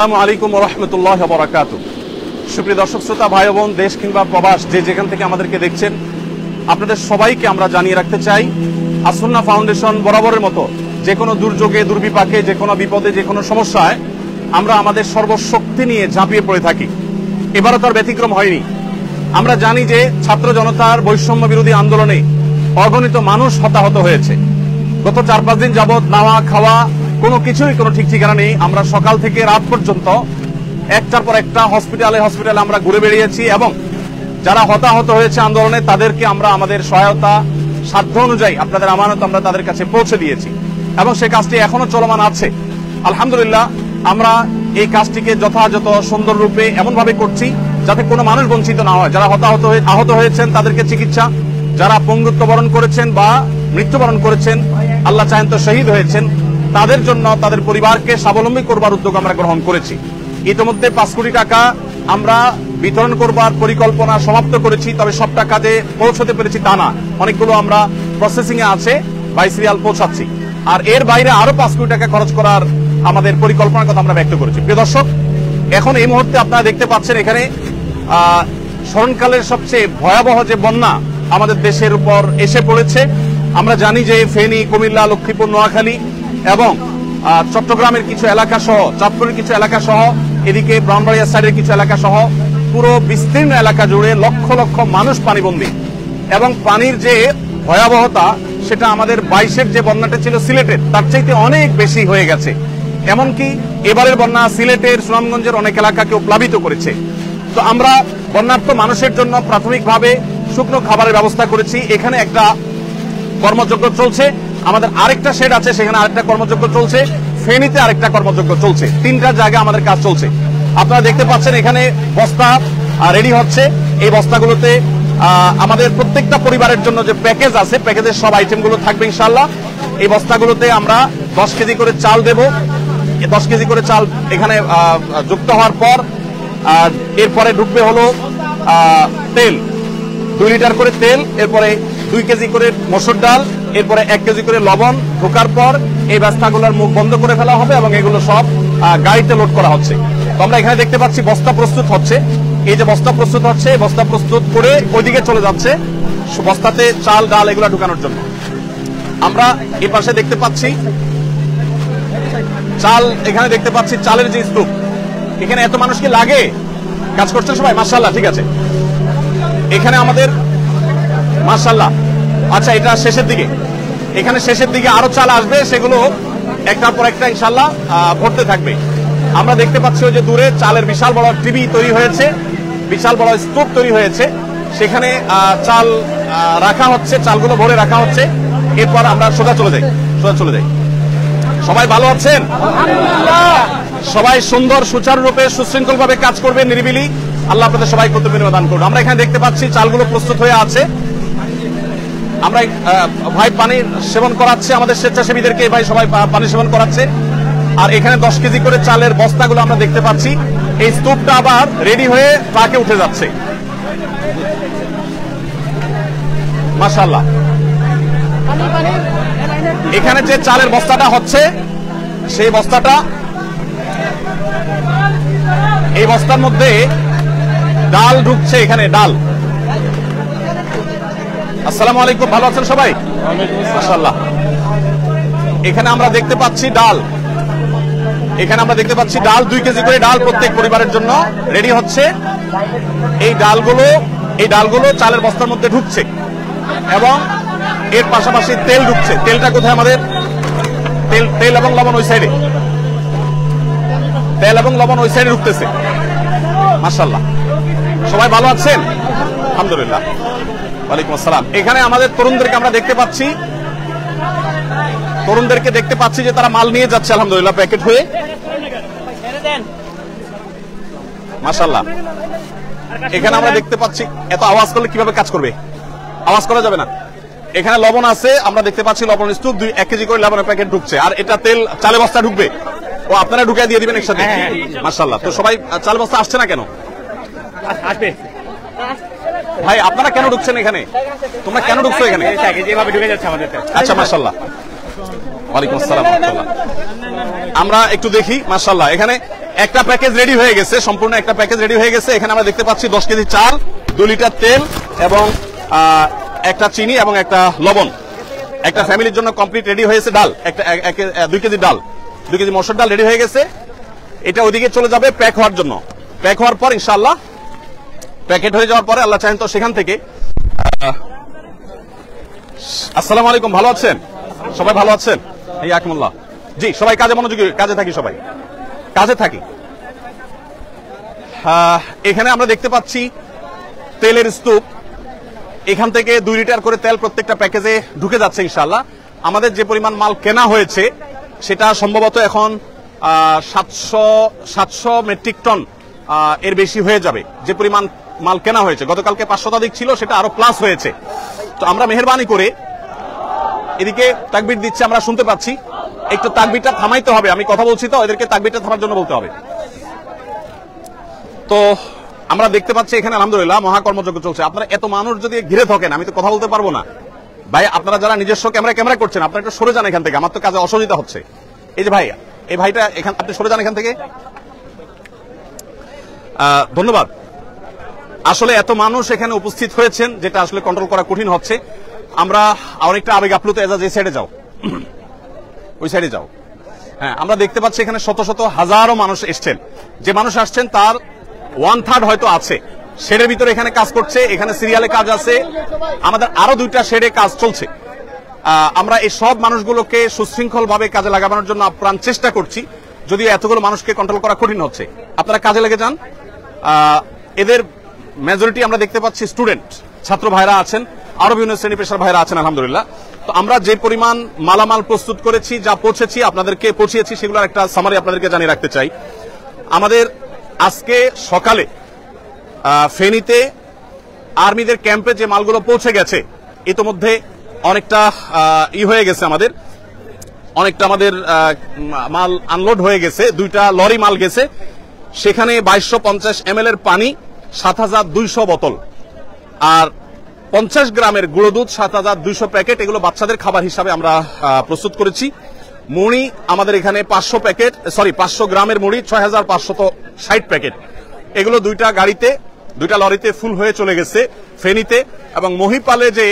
আসসালামু আলাইকুম ওয়া রাহমাতুল্লাহি ওয়া বারাকাতুহু। সুপ্রিয় দর্শক শ্রোতা ভাই ও বোন, দেশ কিংবা প্রবাস যে যেখান থেকে আমাদেরকে দেখছেন, আপনাদের সবাইকে আমরা জানিয়ে রাখতে চাই, আসুন্নাহ ফাউন্ডেশন বরাবরের মতো যে কোনো দুর্যোগে, দুর্বিপাকে, যে কোনো বিপদে, যে কোনো সমস্যায় আমরা আমাদের সর্বশক্তি নিয়ে ঝাঁপিয়ে পড়ে থাকি। এবারও তার ব্যতিক্রম হয়নি। আমরা জানি যে ছাত্র জনতার বৈষম্য বিরোধী আন্দোলনে অগণিত মানুষ হতাহত হয়েছে। গত 4-5 দিন যাবৎ নাওয়া খাওয়া কোনো কিছুই কোনো ঠিক ঠিকানা নেই। আমরা সকাল থেকে রাত পর্যন্ত একটার পর একটা হসপিটালে আমরা ঘুরে বেরিয়েছি এবং যারা হতাহত হয়েছে আন্দোলনে তাদেরকে আমরা আমাদের সহায়তা সাধ্য অনুযায়ী আপনাদের আমানত আমরা তাদের কাছে পৌঁছে দিয়েছি এবং সেই কাজটি এখনো চলমান আছে। আলহামদুলিল্লাহ, আমরা এই কাজটিকে যথাযথ সুন্দর রূপে এমনভাবে করছি যাতে কোনো মানুষ বঞ্চিত না হয়। যারা আহত হয়েছেন তাদেরকে চিকিৎসা, যারা পঙ্গুত্ব বরণ করেছেন বা মৃত্যুবরণ করেছেন, আল্লাহ চাহেন তো শহীদ হয়েছেন, তাদের জন্য তাদের পরিবারকে স্বাবলম্বী করবার উদ্যোগ আমরা গ্রহণ করেছি। ইতিমধ্যে 5 কোটি টাকা আমরা বিতরণ করবার পরিকল্পনা সমাপ্ত করেছি। তবে সব টাকা যে পৌঁছতে পেরেছি তা না, অনেকগুলো আমরা প্রসেসিং এ আছে, বাই সিরিয়াল পৌঁছাচ্ছি। আর এর বাইরে আরো 5 কোটি টাকা খরচ করার আমাদের পরিকল্পনার কথা আমরা ব্যক্ত করেছি। প্রিয় দর্শক, এখন এই মুহূর্তে আপনারা দেখতে পাচ্ছেন এখানে স্মরণকালের সবচেয়ে ভয়াবহ যে বন্যা আমাদের দেশের উপর এসে পড়েছে। আমরা জানি যে ফেনী, কুমিল্লা, লক্ষ্মীপুর, নোয়াখালী এবং চট্টগ্রামের কিছু এলাকা সহ, চাঁদপুরের কিছু এলাকা সহ, এদিকে ব্রাহ্মণবাড়িয়া সাইডের কিছু এলাকা সহ পুরো বিস্তীর্ণ এলাকা জুড়ে লক্ষ লক্ষ মানুষ পানিবন্দী। এবং পানির যে ভয়াবহতা সেটা আমাদের 22-এর যে বন্যাটা ছিল সিলেটের, তার চাইতে অনেক বেশি হয়ে গেছে। এমনকি এবারের বন্যা সিলেটের, সুনামগঞ্জের অনেক এলাকাকেও প্লাবিত করেছে। তো আমরা বন্যার্থ মানুষের জন্য প্রাথমিকভাবে শুকনো খাবারের ব্যবস্থা করেছি। এখানে একটা কর্মযজ্ঞ চলছে, আমাদের আরেকটা শেড আছে, সেখানে আরেকটা কর্মযজ্ঞ চলছে, ফেনীতে আরেকটা কর্মযজ্ঞ চলছে। 3টা জায়গায় আমাদের কাজ চলছে। আপনারা দেখতে পাচ্ছেন এখানে বস্তা রেডি হচ্ছে। এই বস্তাগুলোতে আমাদের প্রত্যেকটা পরিবারের জন্য যে প্যাকেজ আছে, প্যাকেজের সব আইটেমগুলো থাকবে ইনশাআল্লাহ। এই বস্তাগুলোতে আমরা 10 কেজি করে চাল দেব। 10 কেজি করে চাল এখানে যুক্ত হওয়ার পর এরপরে ঢুকবে হলো তেল, 2 লিটার করে তেল, এরপরে 2 কেজি করে মসুর ডাল, এরপরে 1 কেজি করে লবণ ঢোকার পর এই বস্তাগুলোর মুখ বন্ধ করে ফেলা হবে এবং এগুলো সব গাড়িতে লোড করা হচ্ছে। তো আমরা এখানে দেখতে পাচ্ছি বস্তা প্রস্তুত হচ্ছে। এই যে বস্তা প্রস্তুত হচ্ছে, বস্তা প্রস্তুত করে ওইদিকে চলে যাচ্ছে বস্তাতে চাল ডাল এগুলো ঢুকানোর জন্য। আমরা এই পাশে দেখতে পাচ্ছি চাল, এখানে দেখতে পাচ্ছি চালের যে স্তূপ। এখানে এত মানুষ কি লাগে? কাজ করছেন সবাই? মাশাআল্লাহ, ঠিক আছে। এখানে আমাদের মাশাআল্লাহ, আচ্ছা এটা শেষের দিকে, এখানে শেষের দিকে আরো চাল আসবে, সেগুলো একটার পর একটা ইনশাআল্লাহ ভরতে থাকবে। আমরা দেখতে পাচ্ছি ওই যে দূরে চালের বিশাল বড় টিভি তৈরি হয়েছে, বিশাল বড় স্তূপ তৈরি হয়েছে, সেখানে চাল রাখা হচ্ছে, চালগুলো ভরে রাখা হচ্ছে। এরপর আমরা সোজা চলে যাই। সবাই ভালো আছেন? সবাই সুন্দর সুচারুরূপে সুশৃঙ্খল ভাবে কাজ করবে, নিরিবিলি। আল্লাহ আপনাদের সবাই কত বিনিময় দান করুন। আমরা এখানে দেখতে পাচ্ছি চালগুলো প্রস্তুত হয়ে আছে। আমরা ভাই পানি সেবন করাচ্ছে আমাদের স্বেচ্ছাসেবীদেরকে, ভাই সবাই পানি সেবন করাচ্ছে। আর এখানে 10 কেজি করে চালের বস্তাগুলো আমরা দেখতে পাচ্ছি। এই স্তূপটা আবার রেডি হয়ে ট্রাকে উঠে যাচ্ছে। মাশাআল্লাহ, এখানে যে চালের বস্তাটা হচ্ছে সেই বস্তাটা, এই বস্তার মধ্যে ডাল ঢুকছে। এখানে ডাল। আসসালামু আলাইকুম, ভালো আছেন সবাই? মাশাআল্লাহ। এখানে আমরা দেখতে পাচ্ছি ডাল, এখানে আমরা দেখতে পাচ্ছি ডাল, 2 কেজি করে ডাল প্রত্যেক পরিবারের জন্য রেডি হচ্ছে। এই ডালগুলো চালের বস্তার মধ্যে ঢুকছে এবং এর পাশাপাশি তেল ঢুকছে। তেলটা কোথায়? আমাদের তেল এবং লবণ ওই সাইডে, তেল এবং লবণ ওই সাইডে ঢুকতেছে। মাশাআল্লাহ, সবাই ভালো আছেন? আলহামদুলিল্লাহ। ওয়ালাইকুম আসসালাম। এখানে আমাদের তরুণদেরকে আমরা দেখতে পাচ্ছি, যে তারা মাল নিয়ে যাচ্ছে আলহামদুলিল্লাহ প্যাকেট হয়ে। মাশাআল্লাহ, এখানে আমরা দেখতে পাচ্ছি। এত আওয়াজ করলে কিভাবে কাজ করবে? আওয়াজ করা যাবে না। এখানে লবণ আছে, আমরা দেখতে পাচ্ছি লবণ স্তূপ, 1 কেজি করে লবণের প্যাকেট ঢুকছে। আর এটা তেল চালে বস্তা ঢুকবে, ও আপনারা ঢুকিয়ে দিয়ে দিবেন একসাথে। মাশাআল্লাহ। তো সবাই চালে বস্তা আসছে না কেন? আসবে ভাই, আপনারা কেন ঢুকছেন এখানে? তোমরা কেন ঢুকছো এখানে? যেভাবে ঢুকে যাচ্ছে আমাদের। আচ্ছা, মাশাআল্লাহ। ওয়ালাইকুম আসসালাম। আমরা একটু দেখি। মাশাআল্লাহ, এখানে একটা প্যাকেজ রেডি হয়ে গেছে, সম্পূর্ণ একটা প্যাকেজ রেডি হয়ে গেছে। এখানে আমরা দেখতে পাচ্ছি 10 কেজি চাল, 2 লিটার তেল এবং একটা চিনি এবং একটা লবণ। একটা ফ্যামিলির জন্য কমপ্লিট রেডি হয়েছে। ডাল, একটা 2 কেজি ডাল, 2 কেজি মসুর ডাল রেডি হয়ে গেছে। এটা ওইদিকে চলে যাবে প্যাক হওয়ার জন্য। প্যাক হওয়ার পর ইনশাআল্লাহ, প্যাকেট হয়ে যাওয়ার পরে আল্লাহ চাহেন তো সেখান থেকে। আসসালামু আলাইকুম, ভালো আছেন সবাই? ভালো আছেন? এই আকমুল্লাহ। জি, সবাই কাজে মনোযোগী, কাজে থাকি, সবাই কাজে থাকি। এখানে আমরা দেখতে পাচ্ছি তেলের স্তূপ। এখান থেকে 2 লিটার করে তেল প্রত্যেকটা প্যাকেজে ঢুকে যাচ্ছে ইনশাআল্লাহ। আমাদের যে পরিমাণ মাল কেনা হয়েছে সেটা সম্ভবত এখন 700 মেট্রিক টন এর বেশি হয়ে যাবে। যে পরিমাণ মাল কেনা হয়েছে, গতকালকে 5 শতাধিক ছিল, সেটা আরো প্লাস হয়েছে। তো আমরা মেহেরবানি করে, এদিকে তাকবীর দিচ্ছে, আমরা শুনতে পাচ্ছি, একটু তাকবীরটা থামাইতে হবে। আমি কথা বলছি তো, এদেরকে তাকবীরটা থামার জন্য বলতে হবে। তো আমরা দেখতে পাচ্ছি এখানে আলহামদুলিল্লাহ মহাকর্মযজ্ঞ চলছে। আপনারা এত মানুষ যদি ঘিরে থাকেন, আমি তো কথা বলতে পারবো না ভাই। আপনারা যারা নিজস্ব ক্যামেরা করছেন, আপনারা একটু সরে যান এখান থেকে, আমার তো কাজে অসুবিধা হচ্ছে। এই যে ভাই, এই ভাইটা এখান, আপনি সরে যান এখান থেকে। ধন্যবাদ। আসলে এত মানুষ এখানে উপস্থিত হয়েছেন, যেটা আসলে কন্ট্রোল করা কঠিন হচ্ছে। আমরা অনেকটা আবেগ আপ্লুত। এজাজ, এই সাইডে যাও, ওই সাইডে যাও। হ্যাঁ, আমরা দেখতে পাচ্ছি এখানে শত শত হাজারো মানুষ এসছেন। যে মানুষ আসছেন তার 1/3 হয়তো আছে শেডের ভিতরে, এখানে কাজ করছে। এখানে সিরিয়ালে কাজ আছে, আমাদের আরো 2টা শেডে কাজ চলছে। আমরা এই সব মানুষগুলোকে সুশৃঙ্খল ভাবে কাজে লাগানোর জন্য আপ্রাণ চেষ্টা করছি, যদিও এতগুলো মানুষকে কন্ট্রোল করা কঠিন হচ্ছে। আপনারা কাজে লেগে যান। এদের মেজরিটি আমরা দেখতে পাচ্ছি স্টুডেন্ট, ছাত্র ভাইরা আছেন, আরো বিভিন্ন শ্রেণী পেশার ভাইরা আছেন আলহামদুলিল্লাহ। তো আমরা যে পরিমাণ মালামাল প্রস্তুত করেছি, যা পৌঁছেছি, আপনাদেরকে পৌঁছিয়েছি, সেগুলোর একটা সামারি আপনাদেরকে জানিয়ে রাখতে চাই। আমাদের আজকে সকালে ফেনীতে আর্মিদের ক্যাম্পে যে মালগুলো পৌঁছে গেছে, ইতোমধ্যে অনেকটা হয়ে গেছে, অনেকটা আমাদের মাল আনলোড হয়ে গেছে। 2টা লরি মাল গেছে। সেখানে 2250 ml এর পানি, 7200 বোতল, আর 50 গ্রামের গুঁড়ো দুধ 7200 প্যাকেট, এগুলো বাচ্চাদের খাবার হিসাবে আমরা প্রস্তুত করেছি। মুড়ি আমাদের এখানে 500 গ্রামের মুড়ি 6560 প্যাকেট, এগুলো 2টা গাড়িতে, 2টা লরিতে ফুল হয়ে চলে গেছে ফেনীতে। এবং মহিপালে যে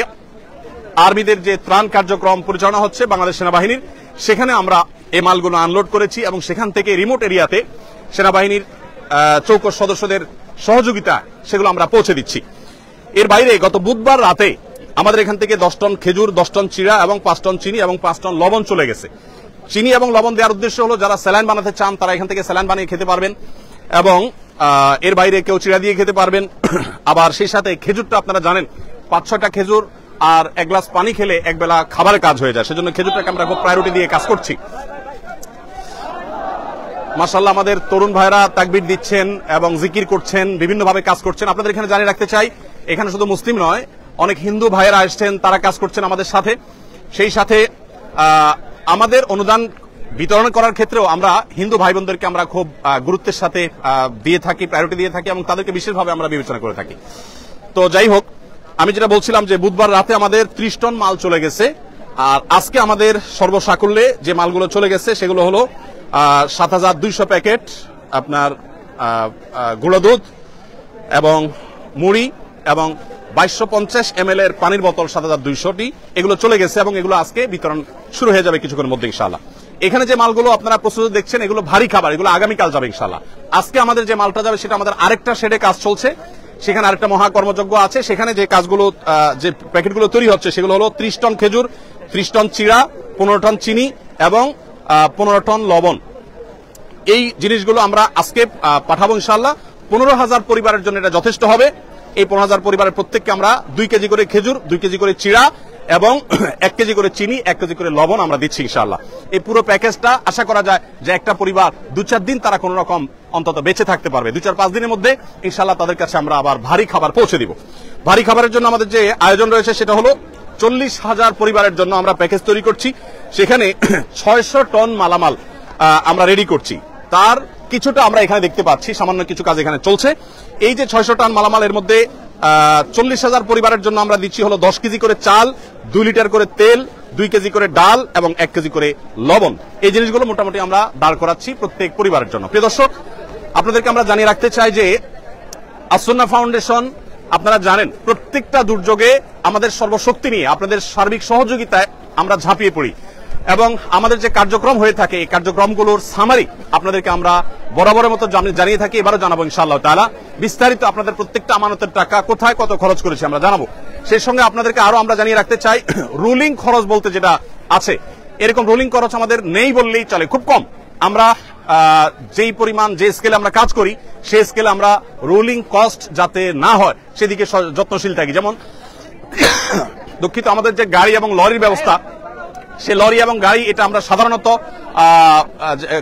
আর্মিদের যে ত্রাণ কার্যক্রম পরিচালনা হচ্ছে বাংলাদেশ সেনাবাহিনীর, সেখানে আমরা এই মালগুলো আনলোড করেছি এবং সেখান থেকে রিমোট এরিয়াতে সেনাবাহিনীর চৌকস সদস্যদের সহযোগিতা সেগুলো আমরা পৌঁছে দিচ্ছি। এর বাইরে গত বুধবার রাতে আমাদের এখান থেকে 10 টন খেজুর, 10 টন চিড়া এবং 5 টন চিনি এবং 5 টন লবণ চলে গেছে। চিনি এবং লবণ দেওয়ার উদ্দেশ্য হলো যারা স্যালাইন বানাতে চান তারা এখান থেকে স্যালাইন বানিয়ে খেতে পারবেন, এবং এর বাইরে কেউ চিড়া দিয়ে খেতে পারবেন। আবার সেই সাথে খেজুরটা আপনারা জানেন, 5-6টা খেজুর আর 1 গ্লাস পানি খেলে একবেলা খাবারের কাজ হয়ে যায়। সেজন্য খেজুরটাকে আমরা খুব প্রায়োরিটি দিয়ে কাজ করছি। মাশাআল্লাহ, আমাদের তরুণ ভাইরা তাকবীর দিচ্ছেন এবং জিকির করছেন, বিভিন্নভাবে কাজ করছেন। আপনাদের এখানে জানিয়ে রাখতে চাই, এখানে শুধু মুসলিম নয়, অনেক হিন্দু ভাইয়েরা আসছেন, তারা কাজ করছেন আমাদের সাথে। সেই সাথে আমাদের অনুদান বিতরণ করার ক্ষেত্রেও আমরা হিন্দু ভাই বোনদেরকে আমরা খুব গুরুত্বের সাথে দিয়ে থাকি, প্রায়োরিটি দিয়ে থাকি এবং তাদেরকে বিশেষভাবে আমরা বিবেচনা করে থাকি। তো যাই হোক, আমি যেটা বলছিলাম যে বুধবার রাতে আমাদের 30 টন মাল চলে গেছে, আর আজকে আমাদের সর্বসাকুল্যে যে মালগুলো চলে গেছে সেগুলো হলো 7200 প্যাকেট আপনার গুঁড়ো দুধ এবং মুড়ি এবং 2250 ml এর পানির বোতল 7200টি, এগুলো চলে গেছে এবং এগুলো আজকে বিতরণ শুরু হয়ে যাবে কিছুক্ষণের মধ্যে ইনশাআল্লাহ। এখানে যে মালগুলো আপনারা প্রস্তুত দেখছেন, এগুলো ভারী খাবার, এগুলো আগামীকাল যাবে ইনশাআল্লাহ। আজকে আমাদের যে মালটা যাবে সেটা আমাদের আরেকটা শেডে কাজ চলছে, সেখানে আরেকটা মহাকর্মযজ্ঞ আছে। সেখানে যে কাজগুলো, যে প্যাকেটগুলো তৈরি হচ্ছে সেগুলো হলো 30 টন খেজুর, 30 টন চিড়া, 15 টন চিনি এবং 15 টন লবণ। এই জিনিসগুলো আমরা আজকে পাঠাবো ইনশাআল্লাহ। 15,000 পরিবারের জন্য এটা যথেষ্ট হবে। এই 15,000 পরিবারের প্রত্যেককে আমরা 2 কেজি করে খেজুর, 2 কেজি করে চিড়া এবং 1 কেজি করে চিনি, 1 কেজি করে লবণ আমরা দিচ্ছি ইনশাআল্লাহ। এই পুরো প্যাকেজটা আশা করা যায় যে একটা পরিবার 2-4 দিন তারা কোন রকম অন্তত বেঁচে থাকতে পারবে। 2-4-5 দিনের মধ্যে ইনশাআল্লাহ তাদের কাছে আমরা আবার ভারী খাবার পৌঁছে দিব। ভারী খাবারের জন্য আমাদের যে আয়োজন রয়েছে সেটা হলো 40,000 পরিবারের জন্য আমরা প্যাকেজ তৈরি করছি। সেখানে 600 টন মালামাল আমরা রেডি করছি। তার কিছুটা আমরা এখানে দেখতে পাচ্ছি, সামান্য কিছু কাজ এখানে চলছে। এই যে 600 টন মালামালের মধ্যে 40,000 পরিবারের জন্য আমরা দিচ্ছি হলো 10 কেজি করে চাল, 2 লিটার করে তেল, 2 কেজি করে ডাল এবং 1 কেজি করে লবণ। এই জিনিসগুলো মোটামুটি আমরা দাঁড় করাচ্ছি প্রত্যেক পরিবারের জন্য। প্রিয় দর্শক, আপনাদেরকে আমরা জানিয়ে রাখতে চাই যে আসুন্নাহ ফাউন্ডেশন আপনারা জানেন প্রত্যেকটা দুর্যোগে আমাদের সর্বশক্তি নিয়ে আপনাদের সার্বিক সহযোগিতায় আমরা ঝাঁপিয়ে পড়ি এবং আমাদের যে কার্যক্রম হয়ে থাকে এই কার্যক্রমগুলোর সামারি আপনাদেরকে আমরা বরাবরের মতো জানিয়ে থাকি, এবারও জানাবো ইনশাআল্লাহ তাআলা। বিস্তারিত আপনাদের প্রত্যেকটা আমানতের টাকা কোথায় কত খরচ করেছি আমরা জানাবো। সেই সঙ্গে আপনাদেরকে আরো আমরা জানিয়ে রাখতে চাই রুলিং খরচ বলতে যেটা আছে এরকম রুলিং খরচ আমাদের নেই বললেই চলে, খুব কম। আমরা যেই পরিমাণ যে স্কেলে আমরা কাজ করি সেই স্কেলে আমরা রুলিং কস্ট যাতে না হয় সেদিকে যত্নশীল থাকি। যেমন দুঃখিত, আমাদের যে গাড়ি এবং লরির ব্যবস্থা, সে লরি এবং গাড়ি এটা আমরা সাধারণত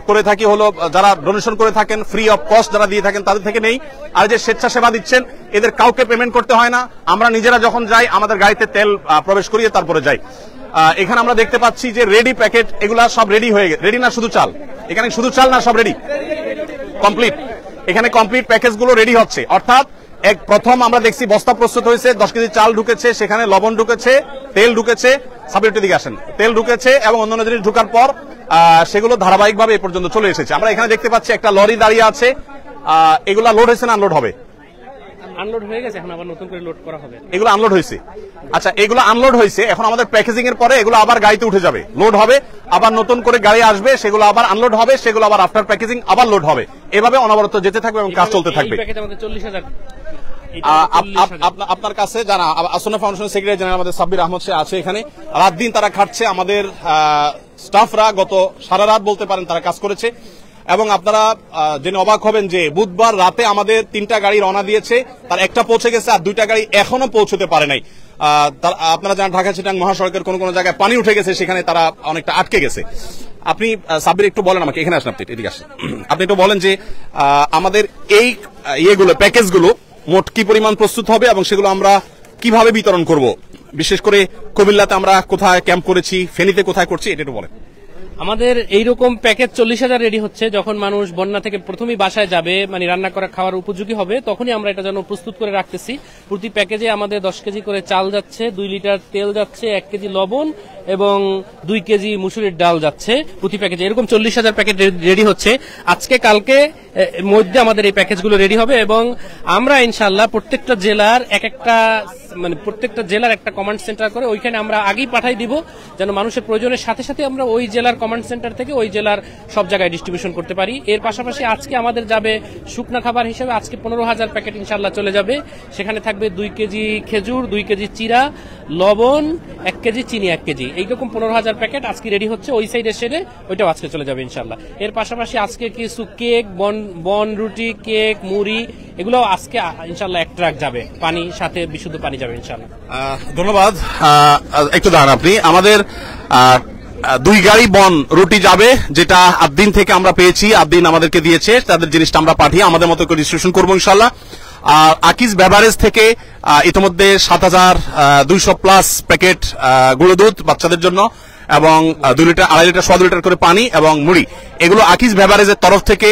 করে থাকি হলো যারা ডোনেশন করে থাকেন ফ্রি অফ কস্ট যারা দিয়ে থাকেন তাদের থেকে নেই। আর যে স্বেচ্ছাসেবা দিচ্ছেন এদের কাউকে পেমেন্ট করতে হয় না, আমরা নিজেরা যখন যাই আমাদের গাড়িতে তেল প্রবেশ করিয়ে তারপরে যাই। এখানে আমরা দেখতে পাচ্ছি যে রেডি প্যাকেট, এগুলা সব রেডি হয়ে গেছে। রেডি না শুধু চাল, এখানে শুধু চাল না সব রেডি কমপ্লিট, এখানে কমপ্লিট প্যাকেজগুলো রেডি হচ্ছে। অর্থাৎ প্রথম আমরা দেখছি বস্তা প্রস্তুত হয়েছে, 10 কেজি চাল ঢুকেছে, সেখানে লবণ ঢুকেছে, তেল ঢুকেছে, সাবজেক্টের দিকে আসেন, তেল ঢুকেছে এবং অন্যান্য জিনিস ঢুকার পর সেগুলো ধারাবাহিকভাবে এ পর্যন্ত চলে এসেছে। আমরা এখানে দেখতে পাচ্ছি একটা লরি দাঁড়িয়ে আছে, এগুলা লোড হয়েছে না আনলোড হবে? আনলোড হয়ে গেছে, এখন আবার নতুন করে লোড করা হবে। এগুলো আনলোড হয়েছে, আচ্ছা এগুলো আনলোড হয়েছে, এখন আমাদের প্যাকেজিং এর পরে এগুলো আবার গাড়িতে উঠে যাবে, লোড হবে, আবার নতুন করে গাড়ি আসবে, সেগুলো আবার আনলোড হবে, সেগুলো আবার আফটার প্যাকেজিং আবার লোড হবে, এভাবে অনবরত যেতে থাকবে এবং কাজ চলতে থাকবে। আপনার কাছে জানা আসুন্নাহ ফাউন্ডেশন সেক্রেটারি জেনারেল আমাদের সাব্বির আহমদ সে আছে এখানে, রাত দিন তারা খাটছে, আমাদের স্টাফরা গত সারা রাত বলতে পারেন তারা কাজ করেছে এবং আপনারা জেনে অবাক হবেন যে বুধবার রাতে আমাদের 3টা গাড়ি রওনা দিয়েছে, তার একটা পৌঁছে গেছে আর 2টা গাড়ি এখনো পৌঁছতে পারে নাই। আপনারা জানেন ঢাকা চিটাগাং মহাসড়কের কোন কোন জায়গায় পানি উঠে গেছে, সেখানে তারা অনেকটা আটকে গেছে। আপনি সাব্বির একটু বলেন আমাকে, এখানে আসেন আপনি, এদিকে আসেন, আপনি একটু বলেন যে আমাদের এই ইয়েগুলো প্যাকেজগুলো মোট কি পরিমাণ প্রস্তুত হবে এবং সেগুলো আমরা কিভাবে বিতরণ করব, বিশেষ করে কুমিল্লাতে আমরা কোথায় ক্যাম্প করেছি, ফেনীতে কোথায় করছি, এটা একটু বলেন। আমাদের এইরকম প্যাকেজ 40,000 রেডি হচ্ছে, যখন মানুষ বন্যা থেকে প্রথমেই বাসায় যাবে, মানে রান্না করা খাওয়ার উপযোগী হবে, তখনই আমরা এটা যেন প্রস্তুত করে রাখতেছি। প্রতি প্যাকেজে আমাদের 10 কেজি করে চাল যাচ্ছে, 2 লিটার তেল যাচ্ছে, 1 কেজি লবণ এবং 2 কেজি মুসুরির ডাল যাচ্ছে প্রতি প্যাকেজে। এরকম 40,000 প্যাকেট রেডি হচ্ছে। আজকে কালকে মধ্যে আমাদের এই প্যাকেজগুলো রেডি হবে এবং আমরা ইনশাআল্লাহ প্রত্যেকটা জেলার প্রত্যেকটা জেলার একটা কমান্ড সেন্টার করে ওইখানে আমরা আগেই পাঠাই দিব, যেন মানুষের প্রয়োজনের সাথে সাথে আমরা ওই জেলার কমান্ড সেন্টার থেকে ওই জেলার সব জায়গায় ডিস্ট্রিবিউশন করতে পারি। এর পাশাপাশি আজকে আমাদের যাবে শুকনা খাবার হিসেবে, আজকে 15,000 প্যাকেট ইনশাআল্লাহ চলে যাবে। সেখানে থাকবে 2 কেজি খেজুর, 2 কেজি চিরা, লবণ, 1 কেজি চিনি, 1 কেজি, এইরকম 15,000 প্যাকেট আজকে রেডি হচ্ছে। ওই সাইডে সেরে ওইটাও আজকে চলে যাবে ইনশাআল্লাহ। এর পাশাপাশি আজকে কিছু কেক, বন রুটি, কেক, মুড়ি, এগুলো আজকে ইনশাআল্লাহ 1 ট্রাক যাবে, পানি সাথে বিশুদ্ধ পানি যাবে ইনশাআল্লাহ। ধন্যবাদ। একটু দাঁড়ান আপনি, আমাদের 2 গাড়ি বন রুটি যাবে, যেটা আদিন থেকে আমরা পেয়েছি, আদিন আমাদেরকে দিয়েছে, তাদের জিনিসটা আমরা পাঠিয়ে আমাদের মতো করে ডিস্ট্রিবিউশন করবো ইনশাআল্লাহ। আর আকিজ বেভারেজ থেকে ইতিমধ্যে 7,200 প্লাস প্যাকেট গুঁড়ো দুধ বাচ্চাদের জন্য এবং 2 লিটার 2.5 লিটার 2 লিটার করে পানি এবং মুড়ি, এগুলো আকিজ বেভারেজের তরফ থেকে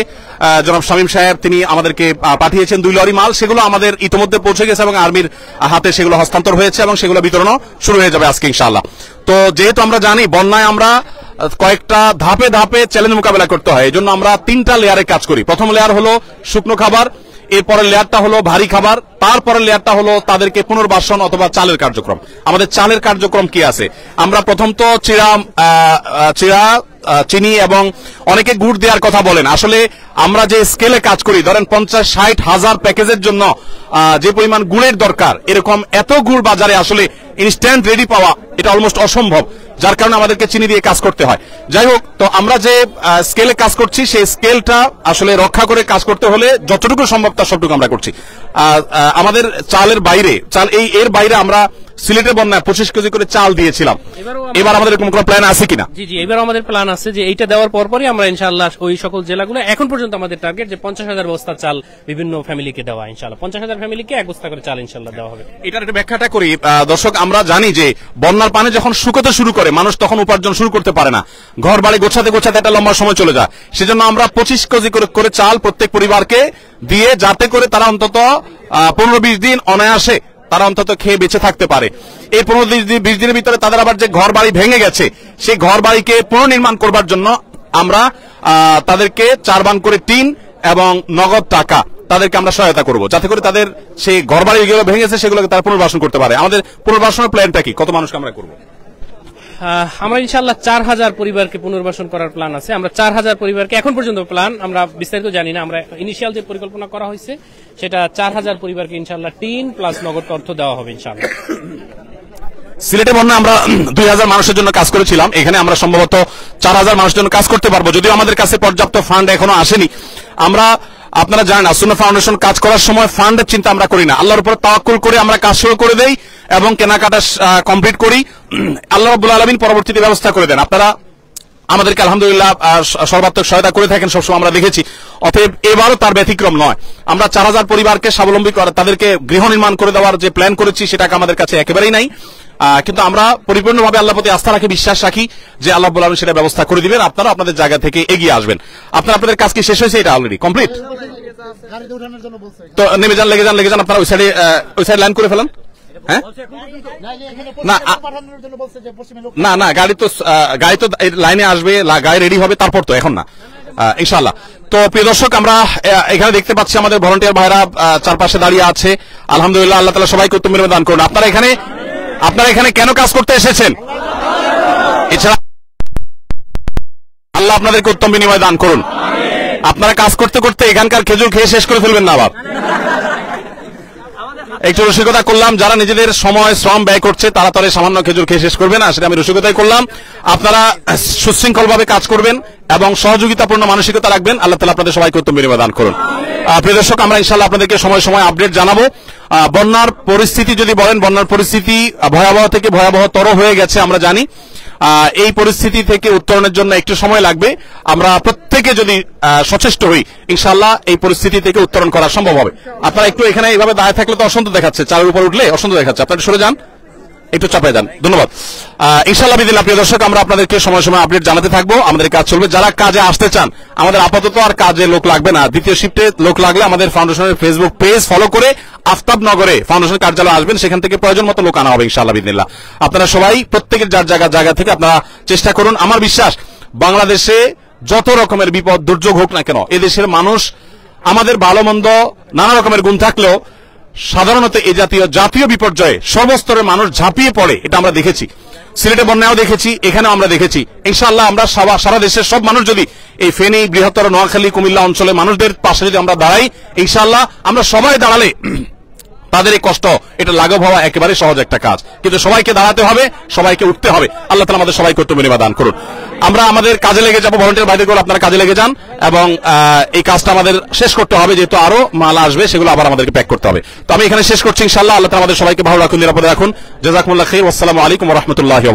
জনাব শামীম সাহেব তিনি আমাদেরকে পাঠিয়েছেন 2 লরি মাল, সেগুলো আমাদের ইতিমধ্যে পৌঁছে গেছে এবং আর্মির হাতে সেগুলো হস্তান্তর হয়েছে এবং সেগুলো বিতরণও শুরু হয়ে যাবে আজকে ইনশাআল্লাহ। তো যেহেতু আমরা জানি বন্যায় আমরা কয়েকটা ধাপে ধাপে চ্যালেঞ্জ মোকাবেলা করতে হয়, এই জন্য আমরা 3টা লেয়ারে কাজ করি। প্রথম লেয়ার হলো শুকনো খাবার, এরপরের লেয়ারটা হলো ভারী খাবার, তারপরের লেয়ারটা হলো তাদেরকে পুনর্বাসন অথবা চালের কার্যক্রম। আমাদের চালের কার্যক্রম কি আছে, আমরা প্রথম তো চিরা, চিনি এবং অনেকে গুড় দেওয়ার কথা বলেন, আসলে আমরা যে স্কেলে কাজ করি, ধরেন 50-60 হাজার প্যাকেজের জন্য যে পরিমাণ গুড়ের দরকার, এরকম এত গুড় বাজারে আসলে ইনস্ট্যান্ট রেডি পাওয়া এটা অলমোস্ট অসম্ভব, যার কারণে আমাদেরকে চিনি দিয়ে কাজ করতে হয়। যাই হোক, তো আমরা যে স্কেলে কাজ করছি সেই স্কেলটা আসলে রক্ষা করে কাজ করতে হলে যতটুকু সম্ভব তার সবটুকু আমরা করছি। আমাদের চালের বাইরে এর বাইরে আমরা সিলেটের বন্যায় 25 কেজি করে চাল দিয়েছিলাম, এবার আমাদের এরকম কোনো প্ল্যান আছে কিনা? জি, এবার আমাদের প্ল্যান আছে যে এইটা দেওয়ার পরপরই আমরা ইনশাআল্লাহ ওই সকল জেলাগুলো, এখন পর্যন্ত আমাদের টার্গেট যে 50,000 বস্তা চাল বিভিন্ন ফ্যামিলিকে দেওয়া, ইনশাআল্লাহ 50,000 ফ্যামিলিকে 1 বস্তা করে চাল ইনশাআল্লাহ দেওয়া হবে। এটার একটু ব্যাখ্যাটা করি দর্শক, আমরা জানি যে বন্যার পানি যখন শুকাতে শুরু করে মানুষ তখন উপার্জন শুরু করতে পারে না, ঘর বাড়ি গোছাতে গোছাতে একটা লম্বা সময় চলে যায়, সেজন্য আমরা 25 কেজি করে চাল প্রত্যেক পরিবারকে দিয়ে, যাতে করে তারা অন্তত 15-20 দিন অনায়াসে তারা অন্তত খেয়ে বেঁচে থাকতে পারে। এই 15-20 দিনের ভিতরে তাদের আবার যে ঘর বাড়ি ভেঙে গেছে সেই ঘর বাড়িকে পুনর্নির্মাণ করবার জন্য আমরা তাদেরকে 4 বান করে টিন এবং নগদ টাকা তাদেরকে আমরা সহায়তা করব, যাতে করে তাদের সেই ঘরবাড়ি যেগুলো ভেঙেছে সেগুলোকে তারা পুনর্বাসন করতে পারে। আমাদের পুনর্বাসনের প্ল্যানটা কি, কত মানুষকে আমরা করবো? আমরা ইনশাআল্লাহ 4000 পরিবারকে পুনর্বাসন করার প্ল্যান আছে। আমরা 4000 পরিবারকে এখন পর্যন্ত প্ল্যান, আমরা বিস্তারিত জানি না, আমরা ইনিশিয়াল যে পরিকল্পনা করা হয়েছে সেটা 4000 পরিবারকে ইনশাআল্লাহ টিন প্লাস নগদ অর্থ দেওয়া হবে ইনশাআল্লাহ। সিলেটে বন্যা আমরা 2000 মানুষের জন্য কাজ করেছিলাম, এখানে আমরা সম্ভবত 4000 মানুষের জন্য কাজ করতে পারবো, যদিও আমাদের কাছে পর্যাপ্ত ফান্ড এখনো আসেনি। আমরা, আপনারা জানেন, আসুন্নাহ ফাউন্ডেশন কাজ করার সময় ফান্ডের চিন্তা আমরা করি না, আল্লাহর উপর তাওয়াক্কুল করে আমরা কাজ শুরু করে দেই এবং কেনাকাটা কমপ্লিট করি। আল্লাহ রাব্বুল আলামিন পরবর্তীতে ব্যবস্থা করে দেন। আপনারা আমাদেরকে আলহামদুলিল্লাহ সর্বাত্মক সহায়তা করে থাকেন, সবসময় আমরা দেখেছি। অতএব এবারও তার ব্যতিক্রম নয়। আমরা 4000 পরিবারকে স্বাবলম্বী করা, তাদেরকে গৃহ নির্মাণ করে দেওয়ার যে প্ল্যান করেছি সেটাকে আমাদের কাছে একেবারেই নাই, কিন্তু আমরা পরিপূর্ণভাবে আল্লাহর প্রতি আস্থা রাখি, বিশ্বাস রাখি যে আল্লাহ রাব্বুল আলামিন সেটা ব্যবস্থা করে দিবেন। আপনারা আপনাদের জায়গা থেকে এগিয়ে আসবেন। আপনাদের কাজ কি শেষ হয়েছে? এটা অলরেডি কমপ্লিট। তো নেমে যান, লেগে যান, আপনারা ওই সাইড লাইন করে ফেলেন। হ্যাঁ, না গাড়ি তো লাইনে আসবে, গাড়ি রেডি হবে, তারপর তো, এখন না ইনশাআল্লাহ। তো প্রিয় দর্শক, আমরা এখানে দেখতে পাচ্ছি আমাদের ভলান্টিয়ার ভাইরা চারপাশে দাঁড়িয়ে আছে। আলহামদুলিল্লাহ, আল্লাহ তাআলা সবাইকে উত্তম বিনিময় দান করুন। আপনারা এখানে কেন কাজ করতে এসেছেন? এছাড়া আল্লাহ আপনাদেরকে উত্তম বিনিময় দান করুন। আপনারা কাজ করতে করতে এখানকার খেজুর খেয়ে শেষ করে ফেলবেন না আবার। একটু রসিকতা করলাম, যারা নিজেদের সময় শ্রম ব্যয় করছে তারা তো সামান্য খেজুর খেয়ে শেষ করবে না, সেটা আমি রসিকতাই করলাম। আপনারা সুশৃঙ্খল ভাবে কাজ করবেন এবং সহযোগিতাপূর্ণ মানসিকতা রাখবেন। আল্লাহ তাআলা আপনাদের সবাইকে উত্তম বিনিময় দান করুন। প্রিয় দর্শক, আমরা ইনশাআল্লাহ আপনাদেরকে সময় সময় আপডেট জানাবো। বন্যার পরিস্থিতি যদি বলেন, বন্যার পরিস্থিতি ভয়াবহ থেকে ভয়াবহতর হয়ে গেছে আমরা জানি। এই পরিস্থিতি থেকে উত্তরণের জন্য একটু সময় লাগবে। আমরা প্রত্যেকে যদি সচেষ্ট হই, ইনশাআল্লাহ এই পরিস্থিতি থেকে উত্তরণ করা সম্ভব হবে। আপনারা একটু এখানে এইভাবে দাঁড়িয়ে থাকলে তো অসন্ত দেখাচ্ছে, চালের উপর উঠলে অসন্ত দেখাচ্ছে, আপনারা সরে যান, একটু চাপায় যান। ধন্যবাদ। ইনশাআল্লাহ বিদিল্লাহ প্রিয় দর্শক, আমরা আপনাদেরকে সময় সময় আপডেট জানাতে থাকবো। আমাদের কাজ চলবে। যারা কাজে আসতে চান, আমাদের আপাতত আর কাজে লোক লাগবে না, দ্বিতীয় শিফটে লোক লাগলে আমাদের ফাউন্ডেশনের ফেসবুক পেজ ফলো করে আফতাবনগরে ফাউন্ডেশন কার্যালয় আসবেন, সেখান থেকে প্রয়োজন মতো লোক আনা হবে ইনশাআল্লাহ বিদিল্লাহ। আপনারা সবাই প্রত্যেকের যার জায়গা থেকে আপনারা চেষ্টা করুন। আমার বিশ্বাস, বাংলাদেশে যত রকমের বিপদ দুর্যোগ হোক না কেন, এদেশের মানুষ, আমাদের ভালো মন্দ নানা রকমের গুণ থাকলেও সাধারণত এই জাতীয় বিপর্যয়ে সর্বস্তরের মানুষ ঝাঁপিয়ে পড়ে, এটা আমরা দেখেছি। সিলেটে বন্যাও দেখেছি, এখানেও আমরা দেখেছি। ইনশাআল্লাহ আমরা সারা দেশের সব মানুষ যদি এই ফেনী, বৃহত্তর নোয়াখালী, কুমিল্লা অঞ্চলে মানুষদের পাশে যদি আমরা দাঁড়াই, ইনশাআল্লাহ আমরা সবাই দাঁড়ালে তাদের এই কষ্ট এটা লাঘব হওয়া একেবারে সহজ একটা কাজ। কিন্তু সবাইকে দাঁড়াতে হবে, সবাইকে উঠতে হবে। আল্লাহ তাআলা আমাদের সবাইকে উত্তম বিনিময় দান করুন। আমরা আমাদের কাজে লেগে যাবো। ভলান্টিয়ার ভাইদেরগুলো আপনারা কাজে লেগে যান এবং এই কাজটা আমাদের শেষ করতে হবে, যেহেতু আরো মাল আসবে, সেগুলো আবার আমাদেরকে প্যাক করতে হবে। তো আমি এখানে শেষ করছি ইনশাআল্লাহ। আল্লাহ তাআলা আমাদের সবাইকে ভালো রাখুন, নিরাপদে রাখুন। জাযাকুমুল্লাহ খাইর। ওয়াসসালামু আলাইকুম ওয়া রাহমাতুল্লাহি।